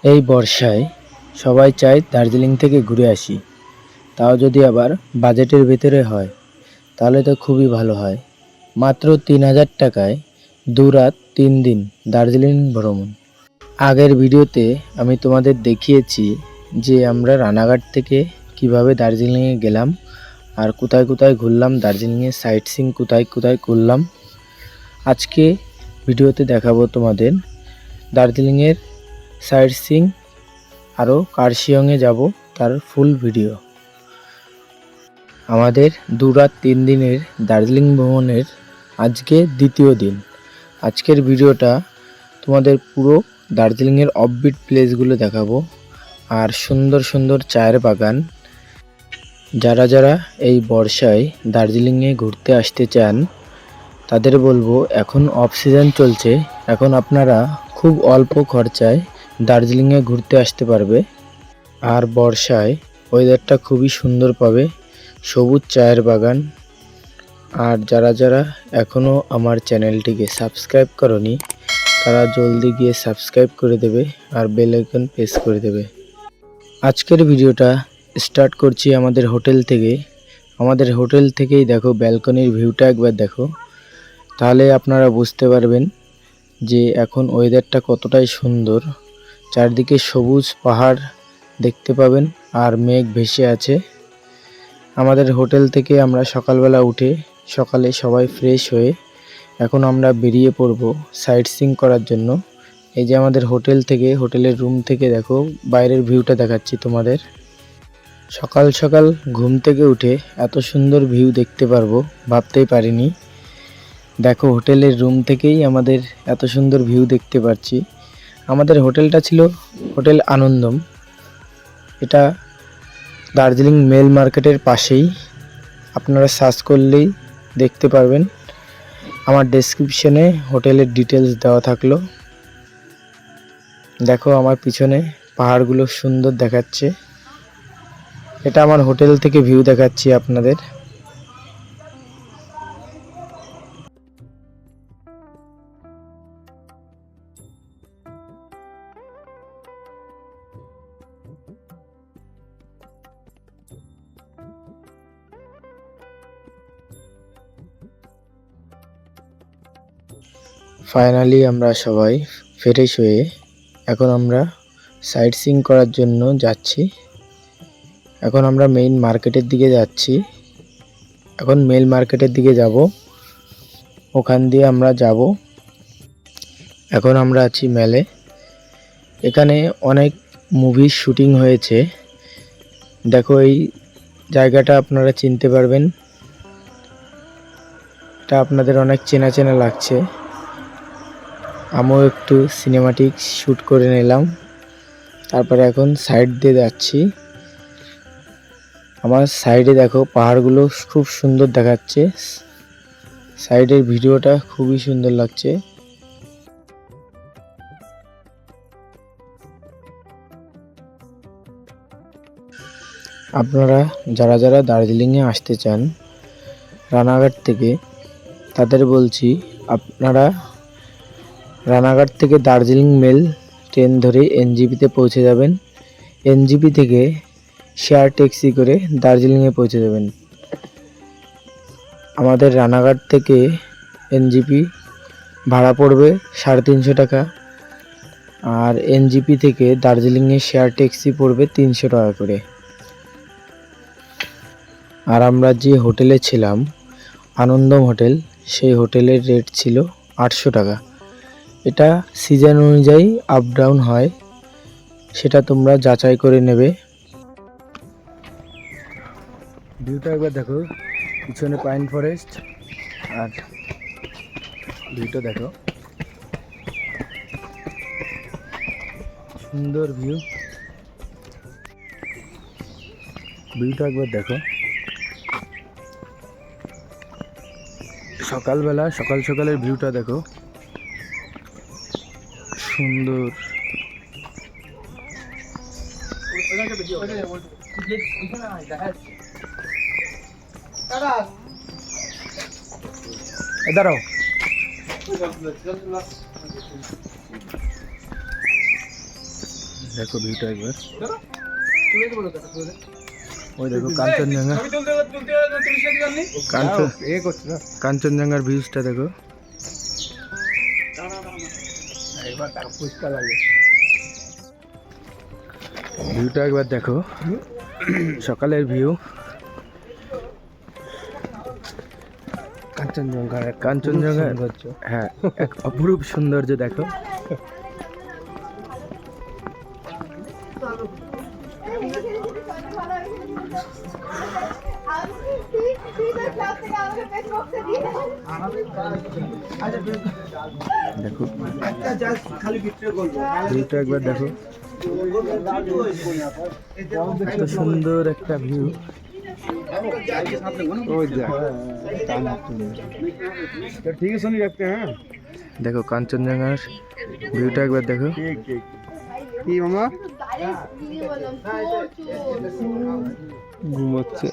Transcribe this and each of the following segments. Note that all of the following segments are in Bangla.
এই বর্ষায় সবাই চায় দার্জিলিং থেকে ঘুরে আসি, তাও যদি আবার বাজেটের ভেতরে হয় তাহলে তো খুবই ভালো হয়। মাত্র ৩,০০০ টাকায় ২ রাত ৩ দিন দার্জিলিং ভ্রমণ। আগের ভিডিওতে আমি তোমাদের দেখিয়েছি যে আমরা রানাঘাট থেকে কিভাবে দার্জিলিংয়ে গেলাম আর কোথায় কোথায় ঘুরলাম, দার্জিলিংয়ের সাইট সিইং কোথায় কোথায় করলাম। আজকে ভিডিওতে দেখাবো তোমাদের দার্জিলিংয়ের সাইট সিইং আরও কার্শিয়ংয়ে যাব তার ফুল ভিডিও। আমাদের ২ রাত ৩ দিনের দার্জিলিং ভ্রমণের আজকে দ্বিতীয় দিন। আজকের ভিডিওটা তোমাদের পুরো দার্জিলিংয়ের অফবিট প্লেসগুলো দেখাবো আর সুন্দর সুন্দর চায়ের বাগান। যারা যারা এই বর্ষায় দার্জিলিংয়ে ঘুরতে আসতে চান তাদের বলবো এখন অফ সিজন চলছে, এখন আপনারা খুব অল্প খরচায় দার্জিলিংয়ে ঘুরতে আসতে পারবে। আর বর্ষায় ওয়েদারটা খুবই সুন্দর পাবে, সবুজ চায়ের বাগান। আর যারা যারা এখনও আমার চ্যানেলটিকে সাবস্ক্রাইব করনি তারা জলদি গিয়ে সাবস্ক্রাইব করে দেবে আর বেল আইকন প্রেস করে দেবে। আজকের ভিডিওটা স্টার্ট করছি আমাদের হোটেল থেকে। আমাদের হোটেল থেকেই দেখো ব্যালকনির ভিউটা একবার দেখো, তাহলে আপনারা বুঝতে পারবেন যে এখন ওয়েদারটা কতটাই সুন্দর। চারদিকে সবুজ পাহাড় দেখতে পাবেন আর মেঘ ভেসে আছে। আমাদের হোটেল থেকে আমরা সকালবেলা উঠে সকালে সবাই ফ্রেশ হয়ে এখন আমরা বেরিয়ে পড়ব সাইট সিইং করার জন্য। এই যে আমাদের হোটেল থেকে, হোটেলের রুম থেকে দেখো বাইরের ভিউটা দেখাচ্ছি তোমাদের। সকাল সকাল ঘুম থেকে উঠে এত সুন্দর ভিউ দেখতে পারবো ভাবতেই পারিনি। দেখো হোটেলের রুম থেকেই আমাদের এত সুন্দর ভিউ দেখতে পাচ্ছি। আমাদের হোটেলটা ছিল হোটেল আনন্দম, এটা দার্জিলিং মেল মার্কেটের পাশেই। আপনারা সার্চ করলেই দেখতে পারবেন। আমার ডেসক্রিপশনে হোটেলের ডিটেলস দেওয়া থাকলো। দেখো আমার পিছনে পাহাড়গুলো সুন্দর দেখাচ্ছে। এটা আমার হোটেল থেকে ভিউ দেখাচ্ছি আপনাদের। ফাইনালি আমরা সবাই ফ্রেশ হয়ে এখন আমরা সাইট সিইং করার জন্য যাচ্ছি। এখন আমরা মেইন মার্কেটের দিকে যাচ্ছি। এখন মেল মার্কেটের দিকে যাব, ওখান দিয়ে আমরা যাব। এখন আমরা আছি মেলে। এখানে অনেক মুভির শুটিং হয়েছে। দেখো এই জায়গাটা আপনারা চিনতে পারবেন, এটা আপনাদের অনেক চেনা চেনা লাগছে। আমিও একটু সিনেমাটিক শ্যুট করে নিলাম, তারপরে এখন সাইড দিয়ে যাচ্ছি। আমার সাইডে দেখো পাহাড়গুলো খুব সুন্দর দেখাচ্ছে, সাইডের ভিডিওটা খুবই সুন্দর লাগছে। আপনারা যারা যারা দার্জিলিংয়ে আসতে চান রানাঘাট থেকে, তাদের বলছি আপনারা রানাঘাট থেকে দার্জিলিং মেল ট্রেন ধরে এনজিপিতে পৌঁছে যাবেন। এনজিপি থেকে শেয়ার ট্যাক্সি করে দার্জিলিংয়ে পৌঁছে যাবেন। আমাদের রানাঘাট থেকে এনজিপি ভাড়া পড়বে 350 টাকা, আর এনজিপি থেকে দার্জিলিংয়ে শেয়ার ট্যাক্সি পড়বে 300 টাকা করে। আর আমরা যে হোটেলে ছিলাম আনন্দম হোটেল, সেই হোটেলের রেট ছিল 800 টাকা। এটা সিজন অনুযায়ী আপ ডাউন হয়, সেটা তোমরা যাচাই করে নেবে। ভিউটা একবার দেখো, পিছনে পাইন ফরেস্ট আর ভিউটা দেখো, সুন্দর ভিউ। ভিউটা একবার দেখো, সকালবেলা সকাল সকালের ভিউটা দেখো, সুন্দর। দাঁড়াও, দেখো ভিউটা একবার, ওই দেখো কাঞ্চনজঙ্ঘা, কাঞ্চনজঙ্ঘার ভিউজটা দেখো। ভিউটা একবার দেখো, সকালের ভিউ কাঞ্চনজঙ্ঘা, হ্যাঁ এক অপরূপ সৌন্দর্য দেখো। দেখো ভিউটা একবার দেখো, কত সুন্দর একটা ভিউ। দেখো কাঞ্চনজঙ্ঘার ভিউটা একবার দেখো। কি মামা ঘুমোচ্ছে।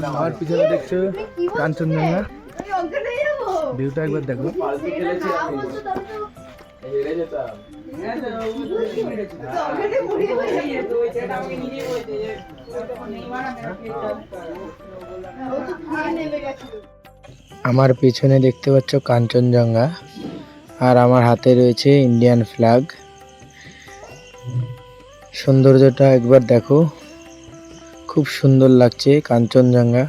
আমার পিছনে দেখছো কাঞ্চনজঙ্ঘা, ভিউটা একবার দেখো। আমার পিছনে দেখতে পাচ্ছ কাঞ্চনজঙ্ঘা, আর আমার হাতে রয়েছে ইন্ডিয়ান ফ্ল্যাগ। সৌন্দর্যটা একবার দেখো, খুব সুন্দর লাগছে কাঞ্চনজঙ্ঘা।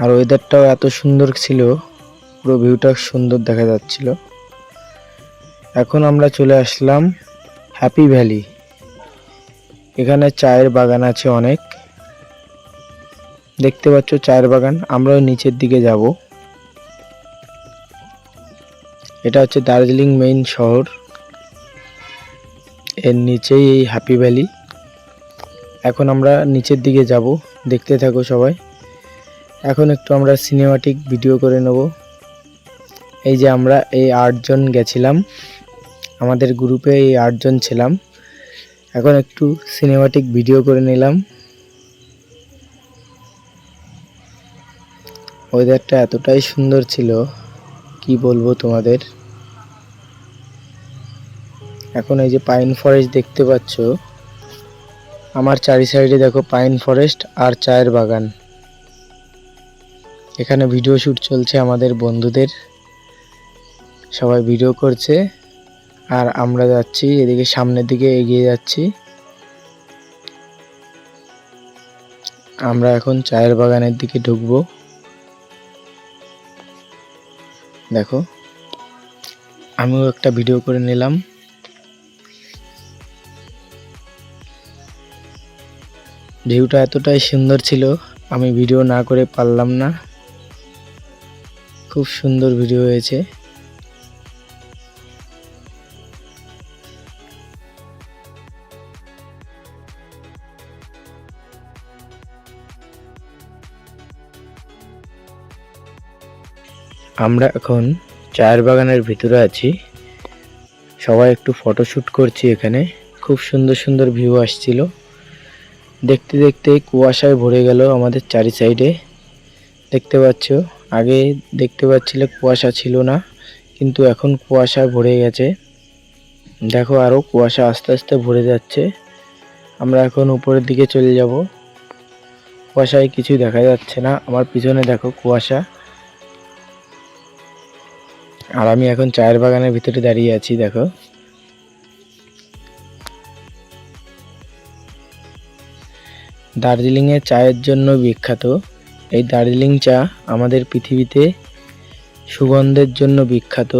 আর ওয়েদারটাও এত সুন্দর ছিল, পুরো ভিউটা সুন্দর দেখা যাচ্ছিল। এখন আমরা চলে আসলাম হ্যাপি ভ্যালি। এখানে চায়ের বাগান আছে অনেক, দেখতে পাচ্ছ চায়ের বাগান। আমরাও নিচের দিকে যাব। এটা হচ্ছে দার্জিলিং মেইন শহর, এর নিচেই এই হ্যাপি ভ্যালি। এখন আমরা নিচের দিকে যাব, দেখতে থাকো সবাই। এখন একটু আমরা সিনেমাটিক ভিডিও করে নেব। এই যে আমরা এই 8 জন গেছিলাম, আমাদের গ্রুপে এই 8 জন ছিলাম। এখন একটু সিনেমাটিক ভিডিও করে নিলাম। ওয়েদারটা এতটাই সুন্দর ছিল, কি বলবো তোমাদের। এখন এই যে পাইন ফরেস্ট দেখতে পাচ্ছ, আমার চারি সাইডে দেখো পাইন ফরেস্ট আর চায়ের বাগান। এখানে ভিডিও শুট চলছে আমাদের বন্ধুদের, সবাই ভিডিও করছে। আর আমরা যাচ্ছি এদিকে, সামনের দিকে এগিয়ে যাচ্ছি। আমরা এখন চায়ের বাগানের দিকে ঢুকবো। দেখো আমিও একটা ভিডিও করে নিলাম। ভিউটা এতটাই সুন্দর ছিল, আমি ভিডিও না করে পারলাম না। খুব সুন্দর ভিডিও হয়েছে। আমরা এখন চায়ের বাগানের ভিতরে আছি, সবাই একটু ফটোশুট করছি। এখানে খুব সুন্দর সুন্দর ভিউ আসছিল। দেখতে দেখতে কুয়াশায় ভরে গেল আমাদের চারি সাইডে। দেখতে পাচ্ছ, আগে দেখতে পাচ্ছিলে কুয়াশা ছিল না, কিন্তু এখন কুয়াশায় ভরে গেছে। দেখো আরো কুয়াশা আস্তে আস্তে ভরে যাচ্ছে। আমরা এখন উপরের দিকে চলে যাব। কুয়াশায় কিছু দেখা যাচ্ছে না, আমার পিছনে দেখো কুয়াশা। আর আমি এখন চায়ের বাগানের ভিতরে দাঁড়িয়ে আছি। দেখো দার্জিলিং এর চায়ের জন্য বিখ্যাত। এই দার্জিলিং চা আমাদের পৃথিবীতে সুগন্ধের জন্য বিখ্যাত।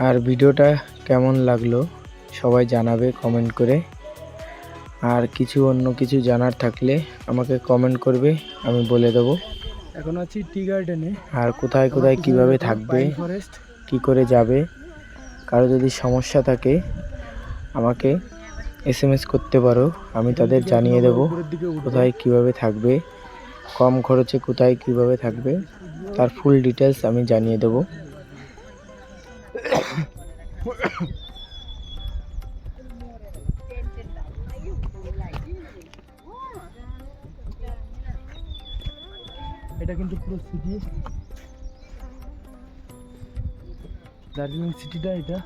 আর ভিডিওটা কেমন লাগলো সবাই জানাবে কমেন্ট করে। আর কিছু অন্য কিছু জানার থাকলে আমাকে কমেন্ট করবে, আমি বলে দেবো। এখন আছি টি গার্ডেনে। আর কোথায় কোথায় কিভাবে থাকবে, কি করে যাবে, কারো যদি সমস্যা থাকে আমাকে SMS করতে পারো, আমি তাদের জানিয়ে দেব কোথায় কিভাবে থাকবে, কম খরচে কোথায় কিভাবে থাকবে, তার ফুল ডিটেলস আমি জানিয়ে দেব। এটা কিন্তু পুরো সিটি, দার্জিলিং সিটিটা এটা।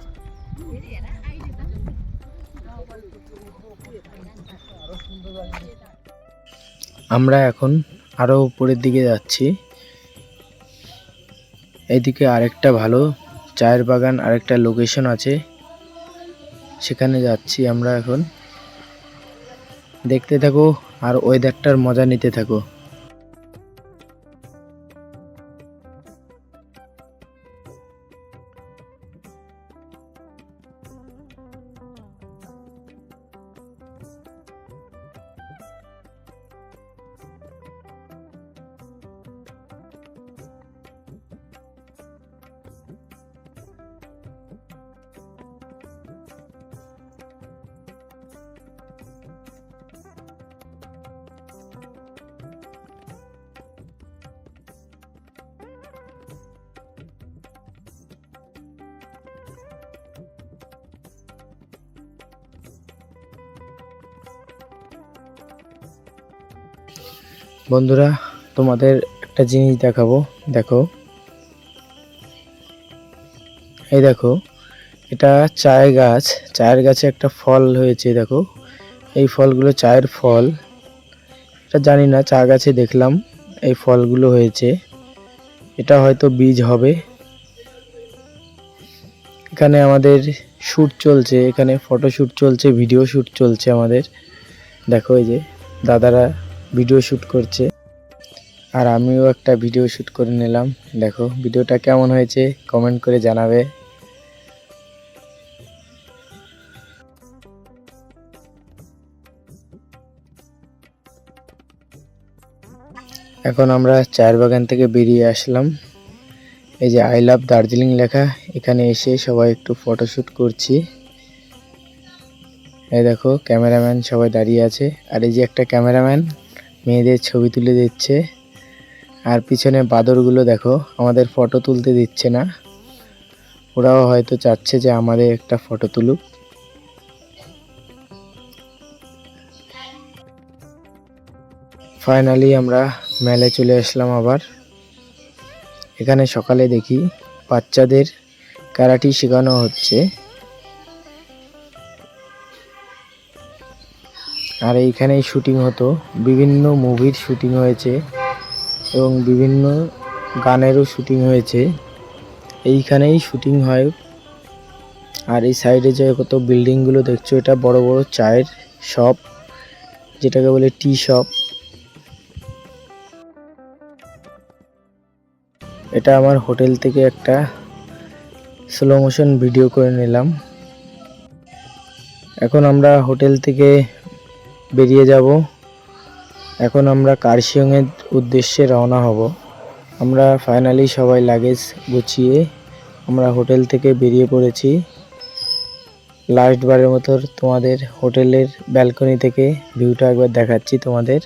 আমরা এখন আরো উপরের দিকে যাচ্ছি। এইদিকে আরেকটা ভালো চায়ের বাগান, আরেকটা লোকেশন আছে, সেখানে যাচ্ছি আমরা এখন। দেখতে থাকো আর ওয়েদারটার মজা নিতে থাকো। বন্ধুরা, তোমাদের একটা জিনিস দেখাবো, দেখো। এই দেখো, এটা চায়ের গাছ, চায়ের গাছে একটা ফল হয়েছে, দেখো। এই ফলগুলো চায়ের ফল, এটা জানি না, চা গাছে দেখলাম এই ফলগুলো হয়েছে। এটা হয়তো বীজ হবে। এখানে আমাদের শ্যুট চলছে, এখানে ফটোশ্যুট চলছে, ভিডিও শ্যুট চলছে আমাদের। দেখো এই যে দাদারা ভিডিও শ্যুট করছে, আর আমিও একটা ভিডিও শ্যুট করে নিলাম। দেখো ভিডিওটা কেমন হয়েছে কমেন্ট করে জানাবে। এখন আমরা চায়ের বাগান থেকে বেরিয়ে আসলাম। এই যে আই লাভ দার্জিলিং লেখা, এখানে এসে সবাই একটু ফটোশ্যুট করছি। এই দেখো ক্যামেরাম্যান সবাই দাঁড়িয়ে আছে, আর এই যে একটা ক্যামেরাম্যান মেয়েদের ছবি তুলে দিচ্ছে। আর পিছনে বাদরগুলো দেখো আমাদের ফটো তুলতে দিচ্ছে না, ওরাও হয়তো চাচ্ছে যে আমাদের একটা ফটো তুলুক। ফাইনালি আমরা মেলায় চলে আসলাম আবার। এখানে সকালে দেখি বাচ্চাদের ক্যারাটি শেখানো হচ্ছে, আর এইখানেই শুটিং হতো, বিভিন্ন মুভির শুটিং হয়েছে এবং বিভিন্ন গানেরও শুটিং হয়েছে। এইখানেই শুটিং হয়। আর এই সাইডে যে কত বিল্ডিংগুলো দেখছো, এটা বড় বড় চায়ের শপ, যেটাকে বলে টি শপ। এটা আমার হোটেল থেকে একটা স্লো মোশন ভিডিও করে নিলাম। এখন আমরা হোটেল থেকে বেরিয়ে যাব। এখন আমরা কার্শিয়ংয়ের উদ্দেশ্যে রওনা হব। আমরা ফাইনালি সবাই লাগেজ গুছিয়ে আমরা হোটেল থেকে বেরিয়ে পড়েছি। লাস্ট বারের মতো তোমাদের হোটেলের ব্যালকনি থেকে ভিউটা একবার দেখাচ্ছি তোমাদের।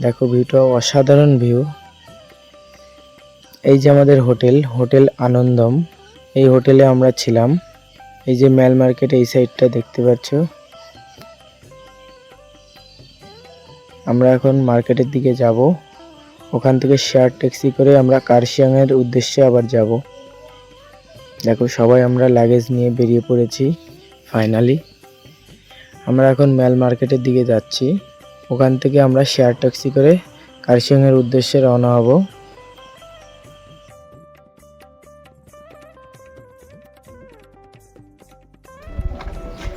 দেখো ভিউটা অসাধারণ ভিউ। এই যে আমাদের হোটেল, হোটেল আনন্দম, এই হোটেলে আমরা ছিলাম। এই যে মেল মার্কেট এই সাইডটা দেখতে পাচ্ছ। আমরা এখন মার্কেটের দিকে যাব, ওখান থেকে শেয়ার ট্যাক্সি করে আমরা কার্শিয়াংয়ের উদ্দেশ্যে আবার যাব। দেখো সবাই আমরা লাগেজ নিয়ে বেরিয়ে পড়েছি। ফাইনালি আমরা এখন মেল মার্কেটের দিকে যাচ্ছি, ওখান থেকে আমরা শেয়ার ট্যাক্সি করে কার্শিয়াংয়ের উদ্দেশ্যে রওনা হব।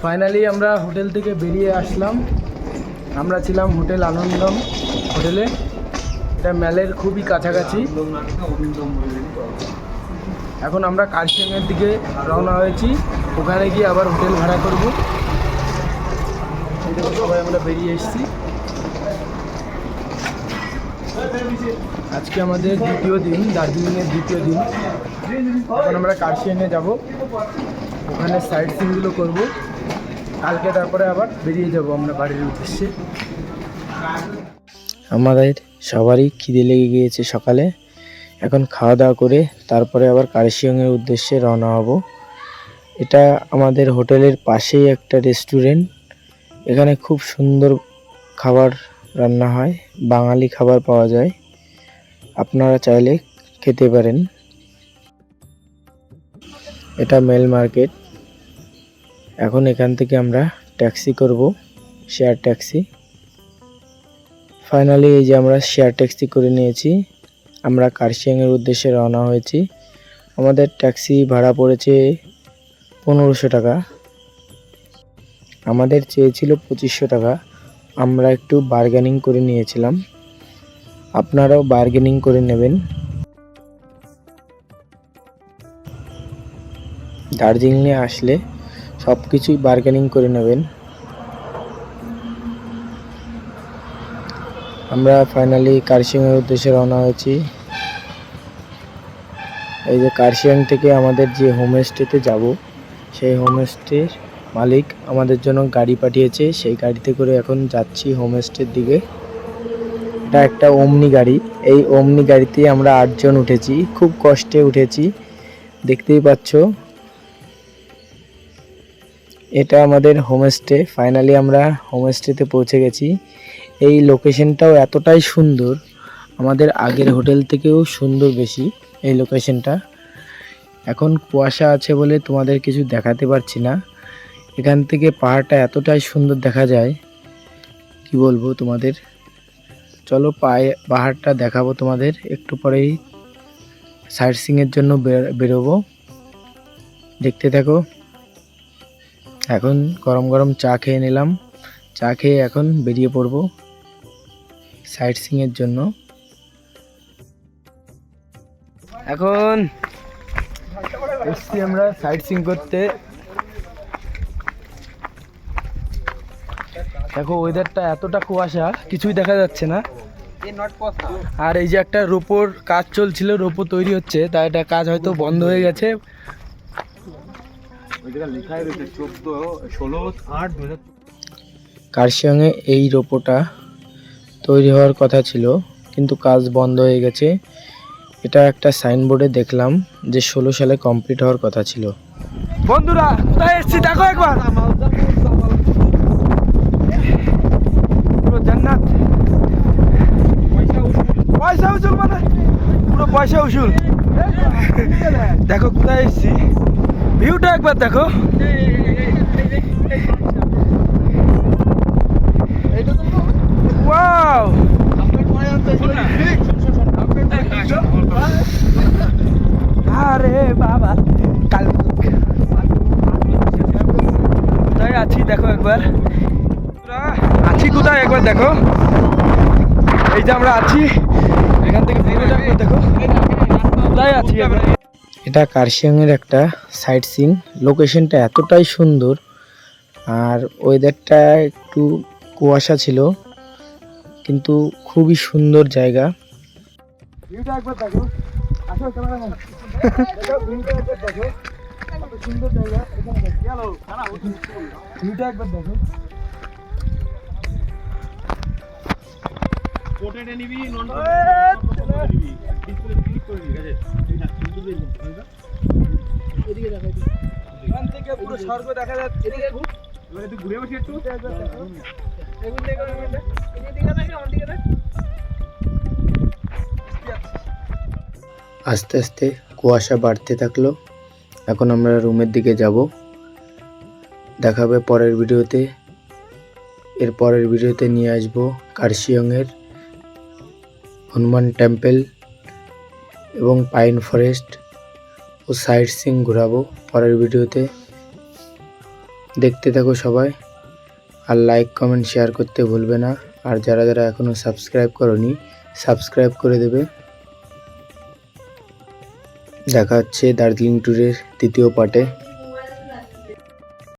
ফাইনালি আমরা হোটেল থেকে বেরিয়ে আসলাম। আমরা ছিলাম হোটেল আনন্দম হোটেলে, এটা মেলের খুবই কাছাকাছি। এখন আমরা কার্শিয়াংয়ের দিকে রওনা হয়েছি, ওখানে গিয়ে আবার হোটেল ভাড়া করব। এই দেখো সবাই আমরা বেরিয়ে এসেছি। আজকে আমাদের দ্বিতীয় দিন, দার্জিলিংয়ের দ্বিতীয় দিন। এখন আমরা কার্শিয়াংয়ে যাব, ওখানে সাইট সিনগুলো করব। কালকে তারপরে আবার বেরিয়ে যাব আমরা বাড়ির উদ্দেশ্যে। আমাদের সবারই খিদে লেগে গিয়েছে সকালে, এখন খাওয়া দাওয়া করে তারপরে আবার কার্শিয়াংয়ের উদ্দেশ্যে রওনা হব। এটা আমাদের হোটেলের পাশেই একটা রেস্টুরেন্ট, এখানে খুব সুন্দর খাবার রান্না হয়, বাঙালি খাবার পাওয়া যায়। আপনারা চাইলে খেতে পারেন। এটা মেল মার্কেট। এখন এখান থেকে আমরা ট্যাক্সি করব, শেয়ার ট্যাক্সি। ফাইনালি এই যে আমরা শেয়ার ট্যাক্সি করে নিয়েছি, আমরা কার্শিয়াংয়ের উদ্দেশ্যে রওনা হয়েছি। আমাদের ট্যাক্সি ভাড়া পড়েছে 1500 টাকা, আমাদের চেয়েছিল 2500 টাকা। আমরা একটু বার্গেনিং করে নিয়েছিলাম, আপনারাও বার্গেনিং করে নেবেন। দার্জিলিংয়ে আসলে সব কিছুই বার্গেনিং করে নেবেন। আমরা ফাইনালি কার্শিয়াংয়ের উদ্দেশ্যে রওনা হয়েছি। এই যে কার্শিয়াং থেকে আমাদের যে হোমস্টেতে যাব, সেই হোমস্টের মালিক আমাদের জন্য গাড়ি পাঠিয়েছে, সেই গাড়িতে করে এখন যাচ্ছি হোমস্টের দিকে। এটা একটা ওমনি গাড়ি, এই ওমনি গাড়িতে আমরা 8 জন উঠেছি, খুব কষ্টে উঠেছি, দেখতেই পাচ্ছ। এটা আমাদের হোমস্টে। ফাইনালি আমরা হোমস্টেতে পৌঁছে গেছি। এই লোকেশনটাও এতটাই সুন্দর, আমাদের আগের হোটেল থেকেও সুন্দর বেশি এই লোকেশনটা। এখন কুয়াশা আছে বলে তোমাদের কিছু দেখাতে পারছি না। এখান থেকে পাহাড়টা এতটাই সুন্দর দেখা যায়, কি বলবো তোমাদের। চলো পাহাড়টা দেখাবো তোমাদের একটু পরেই। সাইট সিইংয়ের জন্য বেরোবো, দেখতে থাকো। এখন গরম গরম চা খেয়ে নিলাম, চা খেয়ে এখন বেরিয়ে পড়বো সাইট সিইংয়ের জন্য। এখন এসছি আমরা সাইট সিইং করতে। দেখো ওয়েদারটা এতটা কুয়াশা, কিছুই দেখা যাচ্ছে না। আর এই যে একটা রোপোর কাজ চলছিল, রোপো তৈরি হচ্ছে, তা এটা কাজ হয়তো বন্ধ হয়ে গেছে। কার্শিয়াংয়ে এই রোপোটা তৈরি হওয়ার কথা ছিল, কিন্তু কাজ বন্ধ হয়ে গেছে। এটা একটা সাইনবোর্ডে দেখলাম যে 16 সালে কমপ্লিট হওয়ার কথা ছিল। বন্ধুরা কোথায় এসেছি দেখো একবার, পুরো জান্নাত। পয়সা উসুল মানে পুরো পয়সা উসুল। দেখো কোথায় এসেছি, ভিউটা একবার দেখো। ওয়াও, আরে বাবা কাল কোথায় আছি দেখো একবার, আছি কোথায় একবার দেখো। এই যে আমরা আছি, এখান থেকে ভিউটা দেখো কোথায় আছি আমরা। এটা কার্শিয়াংয়ের একটা সাইট সিইং। লোকেশনটা এতটাই সুন্দর, আর ওয়েদারটা একটু কুয়াশা ছিল, কিন্তু খুবই সুন্দর জায়গা। ভিউটা একবার দেখো, আসো ক্যামেরাম্যান, দেখো ভিউটা একবার দেখো, কত সুন্দর জায়গা। এখানে দেখো চলো খানা ভিউটা একবার দেখো। পোর্ট্রেটে নিবি নন পোর্ট্রেটে নিবি, ডিসপ্লে ক্লিক করে নিবি, ঠিক আছে। এটা সুন্দর দেখো, এদিকে দেখো, এখান থেকে পুরো স্বর্গ দেখা যাচ্ছে। এদিকে এবারে তুই ঘুরে বসে একটু এগুন দেখো, এদিকে দেখো, আমার দিকে দেখো। আস্তে আস্তে কুয়াশা বাড়তে থাকলো। এখন আমরা রুমের দিকে যাব, দেখাবে পরের ভিডিওতে। এর পরের ভিডিওতে নিয়ে আসবো কার্শিয়াংয়ের হনুমান টেম্পল এবং পাইন ফরেস্ট ও সাইট সিইং ঘোরাবো পরের ভিডিওতে। দেখতে থাকো সবাই, আর লাইক কমেন্ট শেয়ার করতে ভুলবে না। আর যারা যারা এখনো সাবস্ক্রাইব করোনি, সাবস্ক্রাইব করে দেবে। দেখা হচ্ছে দার্জিলিং ট্যুরের দ্বিতীয় পার্টে।